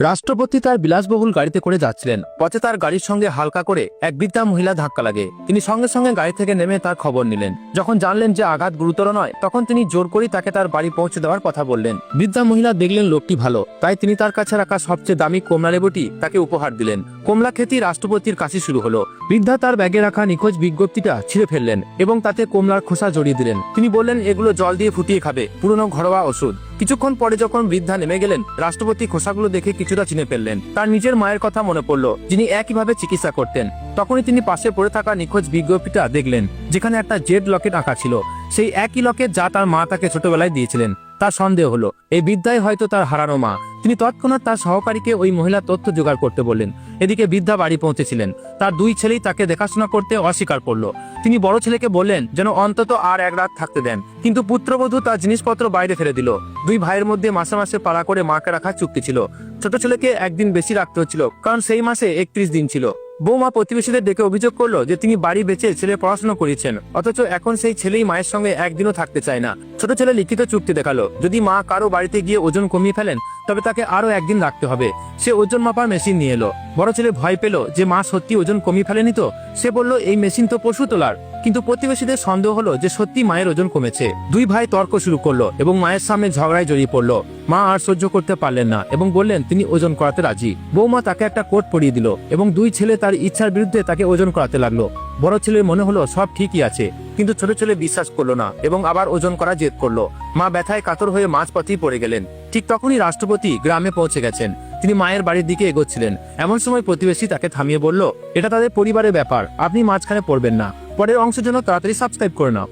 রাষ্ট্রপতি তার বিলাসবহুল গাড়িতে করে যাচ্ছিলেন। পথে তার গাড়ির সঙ্গে হালকা করে এক বৃদ্ধা মহিলা ধাক্কা লাগে। তিনি সঙ্গে সঙ্গে গাড়ি থেকে নেমে তার খবর নিলেন। যখন জানলেন যে আঘাত গুরুতর নয়, তখন তিনি জোর করে তাকে তার বাড়ি পৌঁছে দেওয়ার কথা বললেন। বৃদ্ধা মহিলা দেখলেন লোকটি ভালো, তাই তিনি তার কাছে রাখা সবচেয়ে দামি কমলা লেবুটি তাকে উপহার দিলেন। কমলা খেতেই রাষ্ট্রপতির কাশি শুরু হলো। বৃদ্ধা তার ব্যাগে রাখা নিখোঁজ বিজ্ঞপ্তিটা ছিঁড়ে ফেললেন এবং তাতে কমলার খোসা জড়িয়ে দিলেন। তিনি বললেন, এগুলো জল দিয়ে ফুটিয়ে খাবে, পুরনো ঘরোয়া ওষুধ। কিছুক্ষণ পরে যখন বৃদ্ধা নেমে গেলেন, রাষ্ট্রপতি খোসাগুলো দেখে কিছুটা চিনে ফেললেন। তার নিজের মায়ের কথা মনে পড়ল, যিনি একইভাবে চিকিৎসা করতেন। তখনই তিনি পাশে পড়ে থাকা নিখোঁজ বিজ্ঞপ্তিটা দেখলেন, যেখানে একটা জেড লকেট আঁকা ছিল, সেই একই লকেট যা তার মা তাকে ছোটবেলায় দিয়েছিলেন। তার সন্দেহ হলো এই বৃদ্ধাই হয়তো তার হারানো মা। তিনি তৎক্ষণাৎ তার সহকারীকে ওই মহিলার তথ্য জোগাড় করতে বললেন। এদিকে বৃদ্ধা বাড়ি পৌঁছেছিলেন। তার দুই ছেলেই তাকে দেখাশোনা করতে অস্বীকার করলো। তিনি বড় ছেলেকে বললেন যেন অন্তত আর এক রাত থাকতে দেন, কিন্তু পুত্রবধূ তার জিনিসপত্র বাইরে ফেলে দিল। দুই ভাইয়ের মধ্যে মাসে মাসে পাড়া করে মাকে রাখার চুক্তি ছিল। ছোট ছেলেকে একদিন বেশি রাখতে হচ্ছিল, কারণ সেই মাসে 31 দিন ছিল। বৌমা প্রতিবেশীদের ডেকে অভিযোগ করলো যে তিনি বাড়ি বেচে ছেলে পড়াশোনা করিয়েছেন, অথচ এখন সেই ছেলেই মায়ের সঙ্গে একদিনও থাকতে চায় না। ছোট ছেলে লিখিত চুক্তি দেখালো, যদি মা কারো বাড়িতে গিয়ে ওজন কমিয়ে ফেলেন তবে তাকে আরো একদিন রাখতে হবে। সে ওজন মাপার মেশিন নিয়ে এলো। বড় ছেলে ভয় পেল যে মা সত্যি ওজন কমিয়ে ফেলেনি তো। সে বলল, এই মেশিন তো পশু তোলার। কিন্তু প্রতিবেশীদের সন্দেহ হলো যে সত্যি মায়ের ওজন কমেছে। দুই ভাই তর্ক শুরু করলো এবং মায়ের সামনে ঝগড়ায় জড়িয়ে পড়লো। মা আর সহ্য করতে পারলেন না এবং বললেন তিনি ওজন করাতে রাজি। বৌমা তাকে একটা কোট পরিয়ে দিল এবং দুই ছেলে তার ইচ্ছার বিরুদ্ধে তাকে ওজন করাতে লাগলো। বড় ছেলের মনে হলো সব ঠিকই আছে, কিন্তু ছোট ছেলে বিশ্বাস করলো না এবং আবার ওজন করা জেদ করলো। মা ব্যথায় কাতর হয়ে মাঝপথেই পড়ে গেলেন। ঠিক তখনই রাষ্ট্রপতি গ্রামে পৌঁছে গেছেন। তিনি মায়ের বাড়ির দিকে এগোচ্ছিলেন। এমন সময় প্রতিবেশী তাকে থামিয়ে বলল, এটা তাদের পরিবারের ব্যাপার, আপনি মাঝখানে পড়বেন না। পরের অংশের জন্য তাড়াতাড়ি সাবস্ক্রাইব করে নাও।